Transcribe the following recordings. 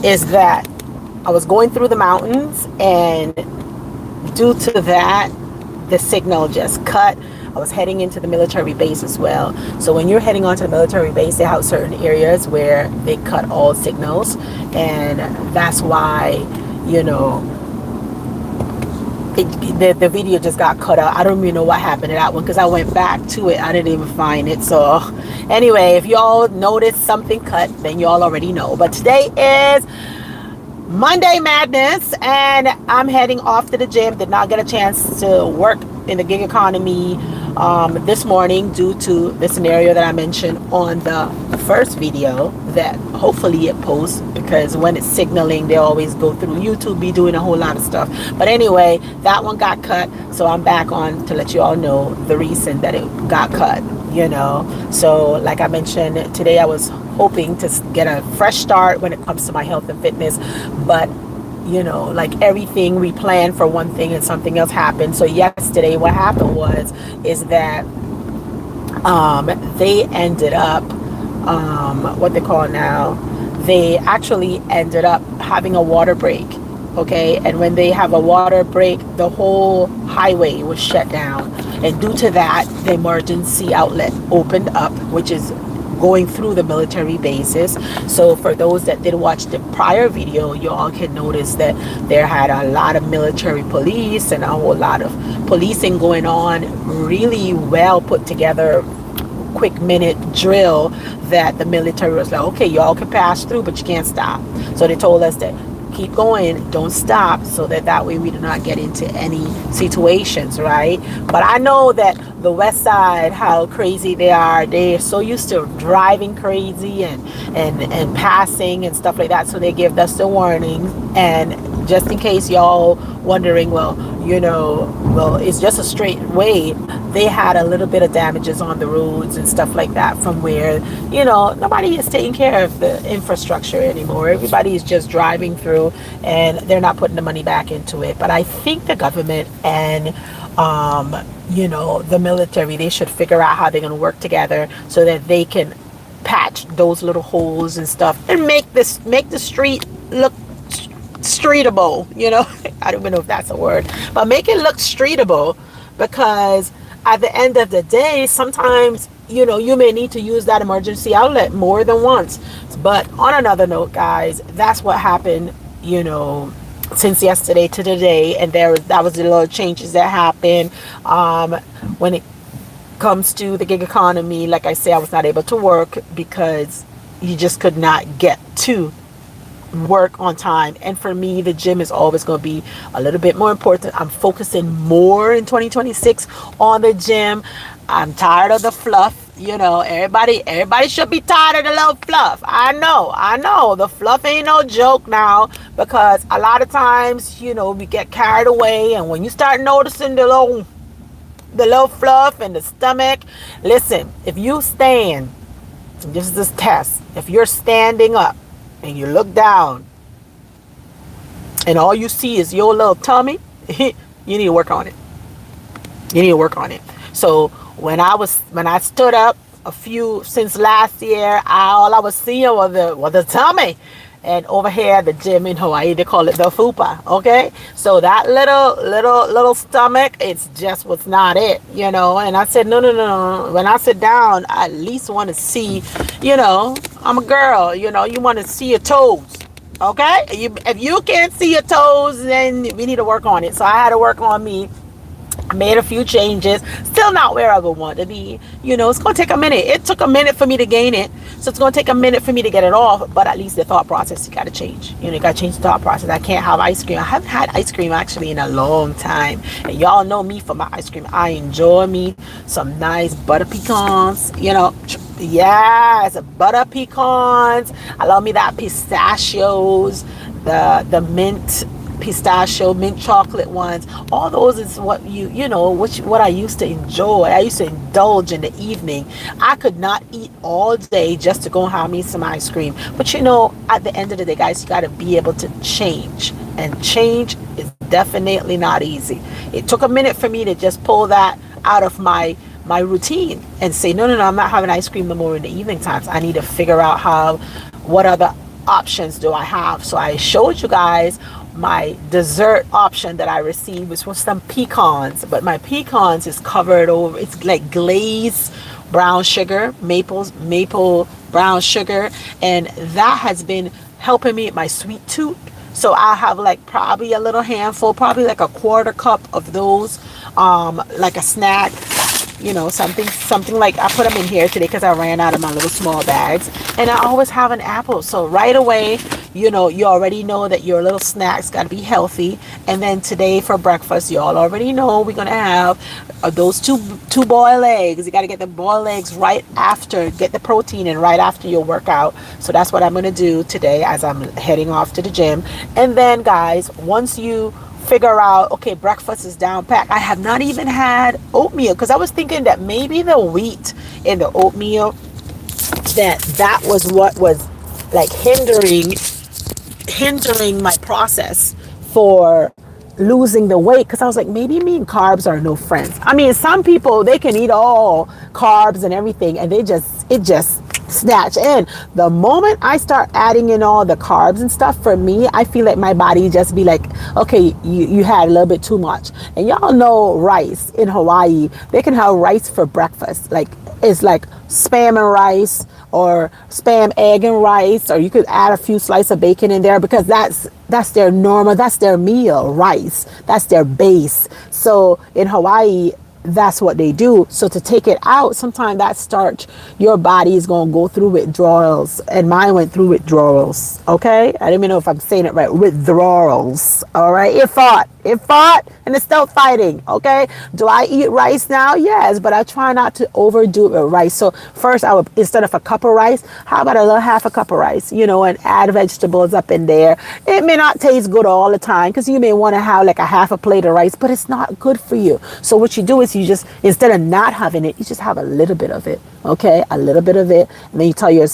is that I was going through the mountains, and due to that, the signal just cut. I was heading into the military base as well. So when you're heading onto the military base, they have certain areas where they cut all signals, and that's why, you know, the video just got cut out. I don't even know what happened to that one, because I went back to it. I didn't even find it. So anyway, if y'all noticed something cut, then y'all already know. But today is Monday Madness, and I'm heading off to the gym. Did not get a chance to work in the gig economy this morning due to the scenario that I mentioned on the first video that hopefully it posts, because when it's signaling, they always go through YouTube, be doing a whole lot of stuff. But anyway, that one got cut, so I'm back on to let you all know the reason that it got cut, you know. So like I mentioned, today I was hoping to get a fresh start when it comes to my health and fitness, but you know, like everything, we planned for one thing and something else happened. So yesterday what happened is that they ended up what they call now, they actually ended up having a water break. Okay, and when they have a water break, the whole highway was shut down, and due to that, the emergency outlet opened up, which is going through the military bases. So for those that did watch the prior video, you all can notice that there had a lot of military police and a whole lot of policing going on, really well put together, quick minute drill that the military was like, okay, y'all can pass through, but you can't stop. So they told us that keep going, don't stop, so that way we do not get into any situations, right? But I know that the west side, how crazy they are. They're so used to driving crazy and passing and stuff like that, so they give us the warning. And just in case y'all wondering, well, you know, well, it's just a straight way, they had a little bit of damages on the roads and stuff like that, from where, you know, nobody is taking care of the infrastructure anymore. Everybody is just driving through, and they're not putting the money back into it. But I think the government and you know, the military, they should figure out how they're going to work together so that they can patch those little holes and stuff, and make the street look streetable, you know. I don't even know if that's a word, but make it look streetable, because at the end of the day, sometimes, you know, you may need to use that emergency outlet more than once. But on another note, guys, that's what happened, you know, since yesterday to today, and that was the little changes that happened. When it comes to the gig economy, like I say, I was not able to work because you just could not get to work on time. And for me, the gym is always going to be a little bit more important. I'm focusing more in 2026 on the gym. I'm tired of the fluff. You know, everybody should be tired of the little fluff. I know the fluff ain't no joke now, because a lot of times, you know, we get carried away, and when you start noticing the little fluff in the stomach, listen, if you stand, this is this test, if you're standing up and you look down and all you see is your little tummy, you need to work on it. So when I stood up since last year, all I was seeing was the tummy. And over here at the gym in Hawaii, they call it the fupa. Okay, so that little stomach, it's just was not it, you know. And I said, no. When I sit down, I at least want to see, you know, I'm a girl, you know, you want to see your toes. Okay, if you can't see your toes, then we need to work on it. So I had to work on me. I made a few changes, still not where I would want to be. You know, it's going to take a minute. It took a minute for me to gain it, so it's going to take a minute for me to get it off. But at least the thought process, you got to change. You know, you got to change the thought process. I can't have ice cream. I haven't had ice cream actually in a long time. And y'all know me for my ice cream. I enjoy me some nice butter pecans. You know, yes, butter pecans. I love me that pistachios, the mint pistachio, mint chocolate ones. All those is what what I used to enjoy. I used to indulge in the evening. I could not eat all day just to go and have me some ice cream. But you know, at the end of the day, guys, you got to be able to change, and change is definitely not easy. It took a minute for me to just pull that out of my routine and say, no, I'm not having ice cream no more in the evening times. I need to figure out what other options do I have? So I showed you guys my dessert option that I received, which was some pecans, but my pecans is covered over, it's like glazed brown sugar, maple brown sugar, and that has been helping me with my sweet tooth. So I'll have like probably a little handful, probably like a quarter cup of those, like a snack, something like, I put them in here today because I ran out of my little small bags, and I always have an apple. So right away, you already know that your little snacks got to be healthy. And then today for breakfast, y'all already know we're gonna have those two boiled eggs. You got to get the boiled eggs right after, get the protein in right after your workout. So that's what I'm gonna do today as I'm heading off to the gym. And then guys, once you figure out, okay, breakfast is down pat, I have not even had oatmeal, because I was thinking that maybe the wheat in the oatmeal, that was what was like hindering my process for losing the weight, because I was like, maybe me and carbs are no friends. I mean, some people, they can eat all carbs and everything, and it just snatch in. The moment I start adding in all the carbs and stuff, for me, I feel like my body just be like, okay, you had a little bit too much. And y'all know rice in Hawaii, they can have rice for breakfast. Like, it's like spam and rice, or spam, egg and rice, or you could add a few slices of bacon in there, because that's their normal, that's their meal, rice, that's their base. So in Hawaii, that's what they do. So to take it out, sometimes that starch, your body is going to go through withdrawals, and mine went through withdrawals. Okay, I don't even know if I'm saying it right. Withdrawals. All right, it fought, and it's still fighting. Okay, do I eat rice now? Yes, but I try not to overdo it with rice. So first, I would, instead of a cup of rice, how about a little half a cup of rice, and add vegetables up in there. It may not taste good all the time, because you may want to have like a half a plate of rice, but it's not good for you. So what you do is, you just, instead of not having it, you just have a little bit of it. Okay, a little bit of it, and then you tell you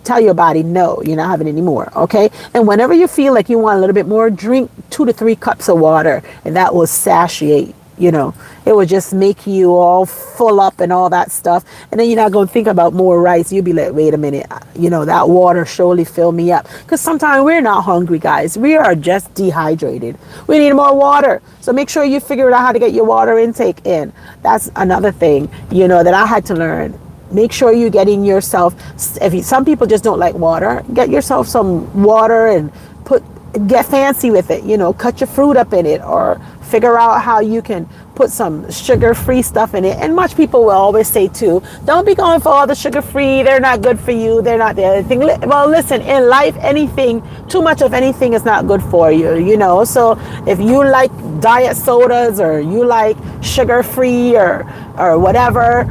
tell your body, no, you're not having any more. Okay, and whenever you feel like you want a little bit more, drink 2 to 3 cups of water, and that will satiate. It will just make you all full up and all that stuff, and then you're not going to think about more rice. You'll be like, wait a minute, that water surely filled me up, because sometimes we're not hungry, guys, we are just dehydrated. We need more water. So make sure you figure out how to get your water intake in. That's another thing that I had to learn. Make sure you're getting yourself, some people just don't like water, get yourself some water and get fancy with it. Cut your fruit up in it, or figure out how you can put some sugar-free stuff in it. And much people will always say too, don't be going for all the sugar-free, they're not good for you, they're not the other thing. Well, listen, in life, too much of anything is not good for you, so if you like diet sodas, or you like sugar-free, or whatever,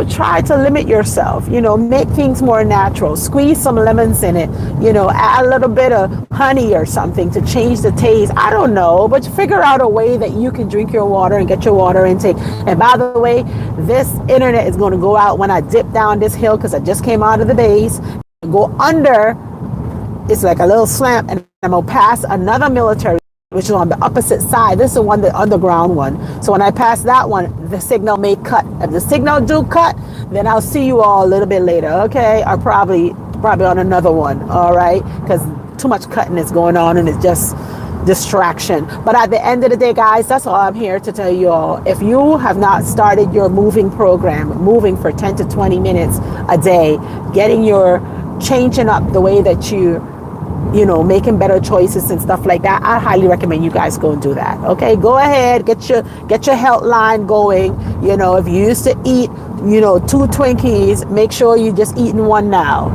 try to limit yourself, make things more natural, squeeze some lemons in it, add a little bit of honey or something to change the taste. I don't know, but figure out a way that you can drink your water and get your water intake. And by the way, this internet is going to go out when I dip down this hill, because I just came out of the base, go under, it's like a little slant, and I'm going to pass another military, which is on the opposite side. This is the underground one. So when I pass that one, the signal may cut. If the signal do cut, then I'll see you all a little bit later, okay? Or probably on another one, all right? Because too much cutting is going on, and it's just distraction. But at the end of the day, guys, that's all I'm here to tell you all. If you have not started your moving program, moving for 10 to 20 minutes a day, changing up the way that making better choices and stuff like that, I highly recommend you guys go and do that. Okay, go ahead, get your health line going. If you used to eat 2 Twinkies, make sure you're just eating one now.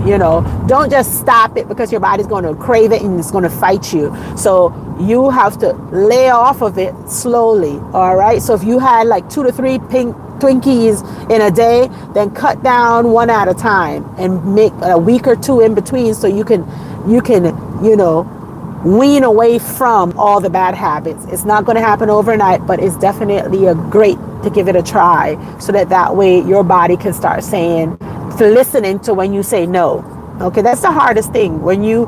Don't just stop it, because your body's going to crave it and it's going to fight you. So you have to lay off of it slowly. All right, so if you had like 2 to 3 pink Twinkies in a day, then cut down one at a time and make a week or 2 in between, so you can wean away from all the bad habits. It's not going to happen overnight, but it's definitely great to give it a try, so that way your body can start listening to when you say no. Okay, that's the hardest thing. When you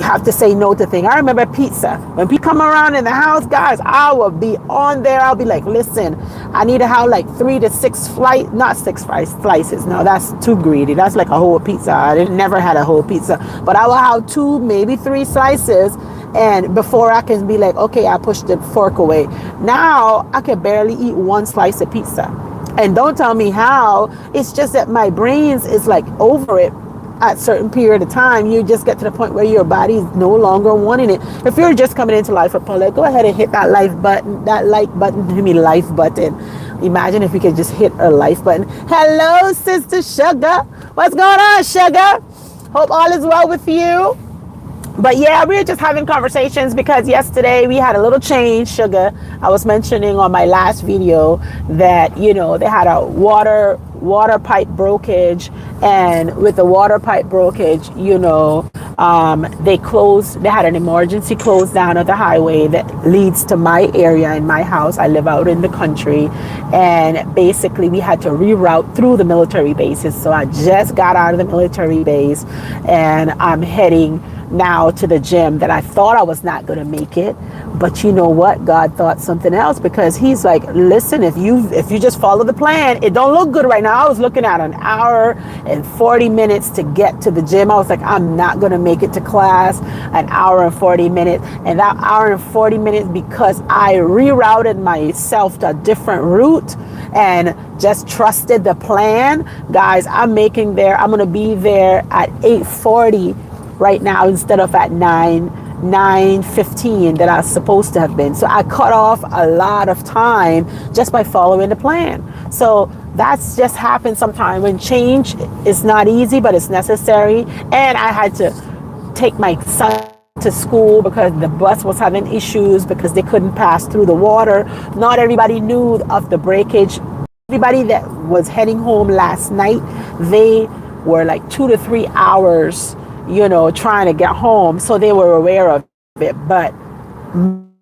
have to say no to things. I remember pizza. When people come around in the house, guys, I will be on there. I'll be like, listen, I need to have like 3 to 6 slices. No, that's too greedy. That's like a whole pizza. I never had a whole pizza, but I will have 2, maybe 3 slices. And before I can be like, okay, I pushed the fork away. Now I can barely eat 1 slice of pizza. And don't tell me how. It's just that my brains is like over it. At certain period of time, you just get to the point where your body is no longer wanting it. If you're just coming into Life with Paulette, go ahead and hit that like button. Life button. Imagine if we could just hit a life button. Hello, Sister Sugar. What's going on, Sugar? Hope all is well with you. But yeah, we were just having conversations because yesterday we had a little change, Sugar. I was mentioning on my last video that, you know, they had a water pipe breakage, and with the water pipe breakage, you know, they had an emergency close down of the highway that leads to my area in my house. I live out in the country, and basically we had to reroute through the military bases. So I just got out of the military base, and I'm heading now to the gym that I thought I was not going to make it. But you know what? God thought something else, because he's like, listen, if you just follow the plan, it don't look good right now. I was looking at an hour and 40 minutes to get to the gym. I was like, I'm not going to make it to class. An hour and 40 minutes. And that hour and 40 minutes, because I rerouted myself to a different route and just trusted the plan. Guys, I'm going to be there at 8:40 right now instead of at 9:15 that I was supposed to have been. So I cut off a lot of time just by following the plan. So that's just happened sometime when change is not easy, but it's necessary. And I had to take my son to school because the bus was having issues because they couldn't pass through the water. Not everybody knew of the breakage. Everybody that was heading home last night, they were like 2 to 3 hours, you know, trying to get home. So they were aware of it. But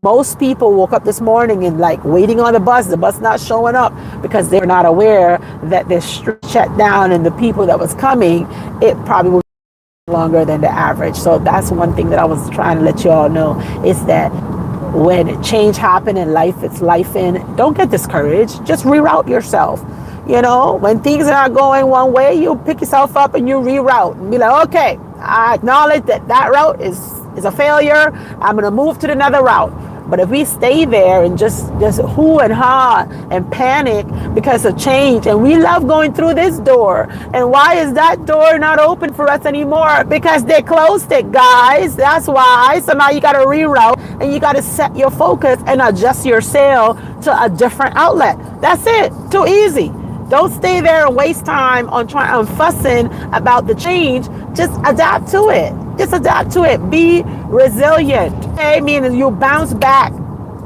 most people woke up this morning and like waiting on the bus not showing up because they're not aware that the street shut down, and the people that was coming, it probably was longer than the average. So that's one thing that I was trying to let you all know, is that when change happen in life, it's life in, don't get discouraged. Just reroute yourself. You know, when things are not going one way, you pick yourself up and you reroute and be like, okay, I acknowledge that route is a failure. I'm going to move to another route. But if we stay there and just hoo and ha and panic because of change, and we love going through this door, and why is that door not open for us anymore? Because they closed it, guys. That's why. So now you got to reroute, and you got to set your focus and adjust your sail to a different outlet. That's it. Too easy. Don't stay there and waste time on fussing about the change. Just adapt to it. Just adapt to it. Be resilient. Okay, meaning you bounce back.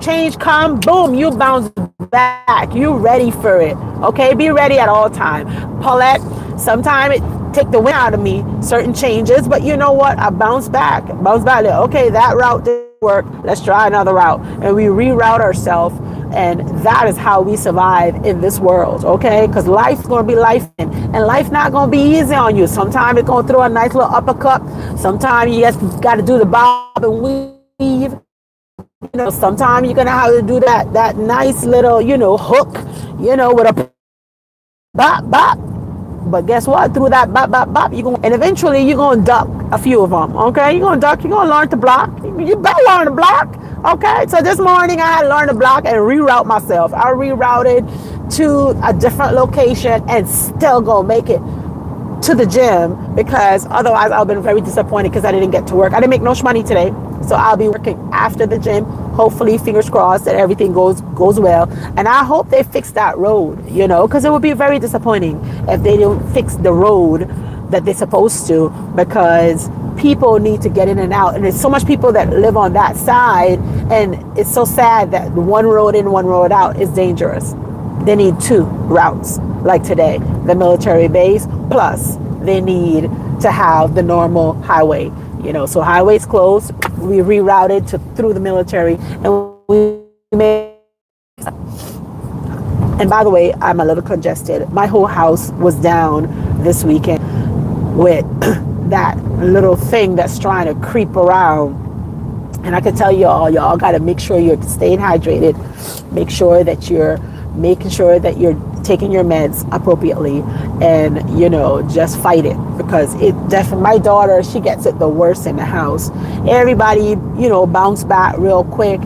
Change come, boom, you bounce back. You ready for it. Okay, be ready at all time. Paulette, sometimes it take the wind out of me, certain changes, but you know what? I bounce back. Okay, that route didn't work. Let's try another route. And we reroute ourselves. And that is how we survive in this world, okay? Because life's going to be life, and life not going to be easy on you. Sometimes it's going to throw a nice little uppercut. Sometimes you just got to do the bob and weave. You know, sometimes you're going to have to do that nice little, you know, hook, you know, with a bop, bop. But guess what? Through that bop, bop, bop, and eventually you're going to duck a few of them, okay? You're going to duck. You're going to learn to block. You better learn to block. Okay, so this morning I had to learn to block and reroute myself. I rerouted to a different location and still go make it to the gym, because otherwise I've been very disappointed because I didn't get to work. I didn't make no money today, so I'll be working after the gym. Hopefully, fingers crossed that everything goes well. And I hope they fix that road, you know, because it would be very disappointing if they don't fix the road that they're supposed to, because people need to get in and out, and there's so much people that live on that side, and it's so sad that one road in, one road out is dangerous. They need 2 routes, like today, the military base, plus they need to have the normal highway, you know. So highway's closed, we rerouted through the military, and we made. And by the way, I'm a little congested. My whole house was down this weekend with that little thing that's trying to creep around. And I can tell y'all got to make sure you're staying hydrated. Make sure that you're making sure that you're taking your meds appropriately, and just fight it, because it definitely, my daughter, she gets it the worst in the house. Everybody bounce back real quick.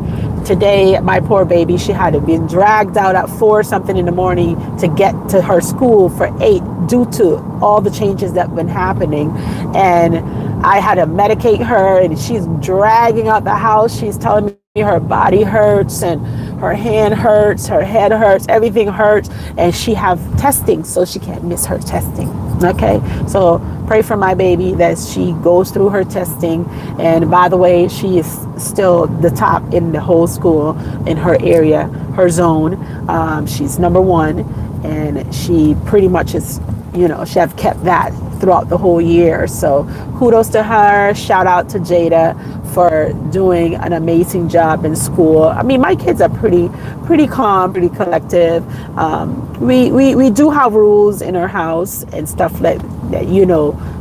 Today, my poor baby, she had to be dragged out at 4 something in the morning to get to her school for 8 due to all the changes that have been happening. And I had to medicate her, and she's dragging out the house. She's telling me her body hurts and her hand hurts, her head hurts, everything hurts, and she have testing, so she can't miss her testing. Okay, so pray for my baby that she goes through her testing. And by the way, she is still the top in the whole school, in her area, her zone. She's number 1, and she pretty much is, she have kept that throughout the whole year. So kudos to her. Shout out to Jada for doing an amazing job in school. I mean, my kids are pretty calm, pretty collective. We do have rules in our house and stuff like that,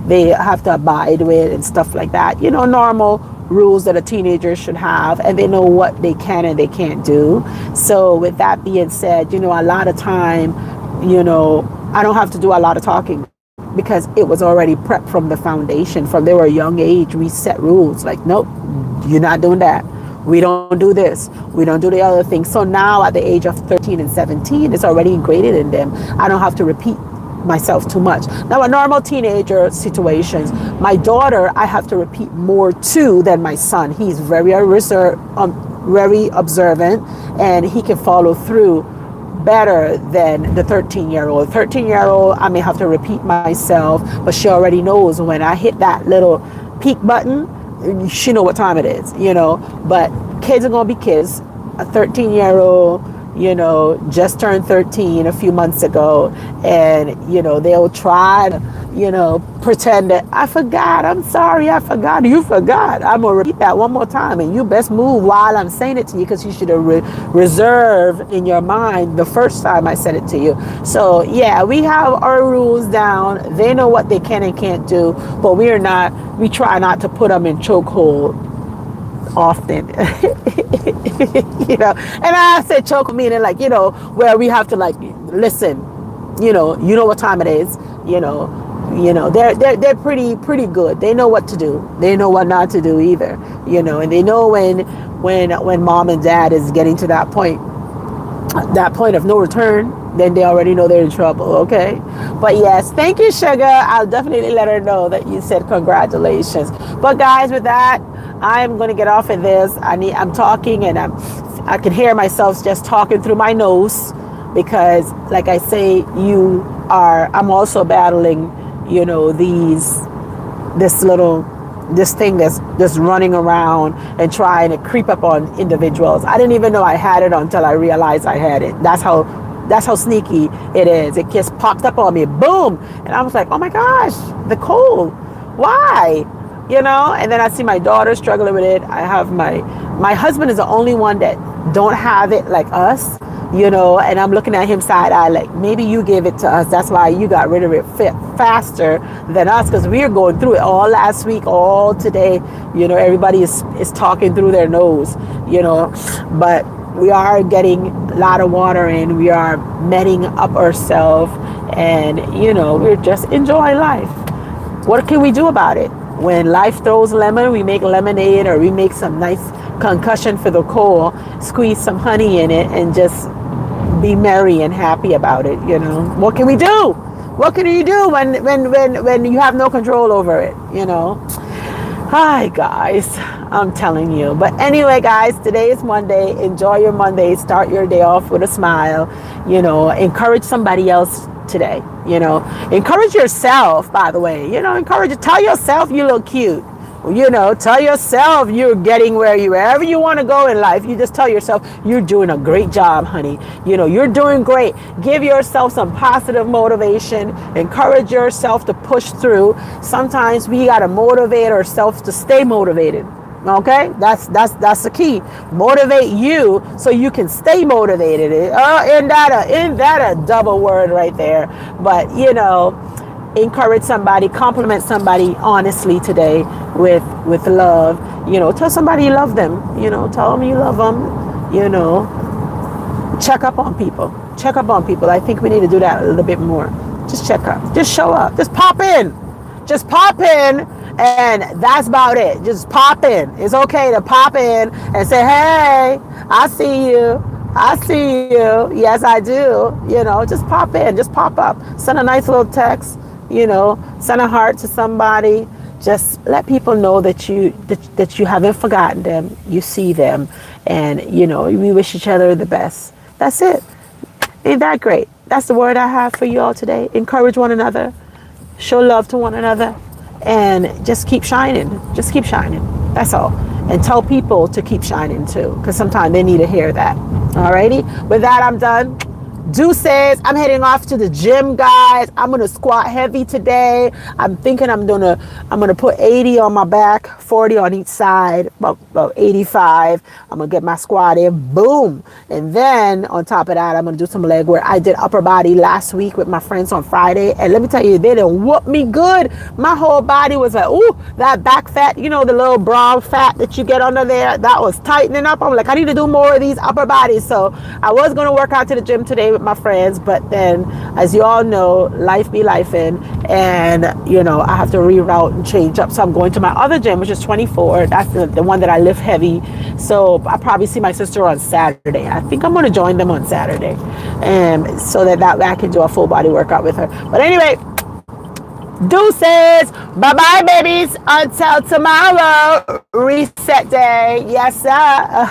they have to abide with and stuff like that. Normal rules that a teenager should have, and they know what they can and they can't do. So with that being said, a lot of time, I don't have to do a lot of talking, because it was already prepped from the foundation. From they were a young age, we set rules like, nope, you're not doing that. We don't do this. We don't do the other thing. So now at the age of 13 and 17, it's already ingrained in them. I don't have to repeat myself too much. Now, a normal teenager situations, my daughter, I have to repeat more to than my son. He's very very observant, and he can follow through better than the 13-year-old. 13-year-old, I may have to repeat myself, but she already knows when I hit that little peak button, she know what time it is, But kids are gonna be kids. A 13-year-old, just turned 13 a few months ago, and they'll try to pretend that I forgot, I'm sorry, I forgot. You forgot. I'm gonna repeat that one more time, and you best move while I'm saying it to you, because you should have reserved in your mind the first time I said it to you. So yeah, we have our rules down. They know what they can and can't do, but we try not to put them in chokehold often. And I said choke meaning like, where we have to like listen, you know what time it is, they're pretty good. They know what to do. They know what not to do either, and they know when mom and dad is getting to that point of no return, then they already know they're in trouble. Okay, but yes, thank you, sugar. I'll definitely let her know that you said congratulations. But guys, with that, I'm going to get off of this. I'm talking, and I can hear myself just talking through my nose, because like I say, I'm also battling, this thing that's running around and trying to creep up on individuals. I didn't even know I had it until I realized I had it. That's how sneaky it is. It just popped up on me, boom, and I was like, oh my gosh, the cold, why? And then I see my daughter struggling with it. I have my husband is the only one that don't have it like us, and I'm looking at him side eye like, maybe you gave it to us, that's why you got rid of it faster than us, because we are going through it all last week, all today. Everybody is talking through their nose, but we are getting a lot of water in. We are medding up ourselves, and we're just enjoying life. What can we do about it? When life throws lemon, we make lemonade, or we make some nice concussion for the cold, squeeze some honey in it, and just be merry and happy about it. What can we do? What can you do when you have no control over it? Hi guys, I'm telling you. But anyway, guys, today is Monday. Enjoy your Monday. Start your day off with a smile. Encourage somebody else today. Encourage yourself, by the way. Tell yourself you look cute. Tell yourself you're getting wherever you want to go in life. You just tell yourself you're doing a great job, honey. You're doing great. Give yourself some positive motivation. Encourage yourself to push through. Sometimes we got to motivate ourselves to stay motivated. Okay, that's the key. Motivate you so you can stay motivated. Isn't that a double word right there? But encourage somebody, compliment somebody honestly today with love. Tell somebody you love them. Tell them you love them. Check up on people. Check up on people. I think we need to do that a little bit more. Just check up. Just show up. Just pop in. Just pop in, and that's about it. Just pop in. It's okay to pop in and say, hey, I see you. I see you. Yes, I do. Just pop in. Just pop up. Send a nice little text. Send a heart to somebody. Just let people know that you haven't forgotten them. You see them, and we wish each other the best. That's it. Ain't that great? That's the word I have for you all today. Encourage one another. Show love to one another, and just keep shining. Just keep shining. That's all. And tell people to keep shining too, because sometimes they need to hear that. Alrighty. With that, I'm done. Deuces. I'm heading off to the gym, guys. I'm gonna squat heavy today. I'm thinking I'm gonna put 80 on my back, 40 on each side, about 85. I'm gonna get my squat in, boom. And then on top of that, I'm gonna do some leg work. I did upper body last week with my friends on Friday, and let me tell you, they done whoop me good. My whole body was like, ooh, that back fat, the little bra fat that you get under there, that was tightening up. I'm like, I need to do more of these upper bodies. So I was gonna work out to the gym today with my friends, but then, as you all know, life be lifing, and I have to reroute and change up. So I'm going to my other gym, which is 24. That's the one that I lift heavy. So I'll probably see my sister on Saturday. I think I'm going to join them on Saturday, and so that way I can do a full body workout with her. But anyway, deuces. Bye bye, babies. Until tomorrow, reset day. Yes, sir.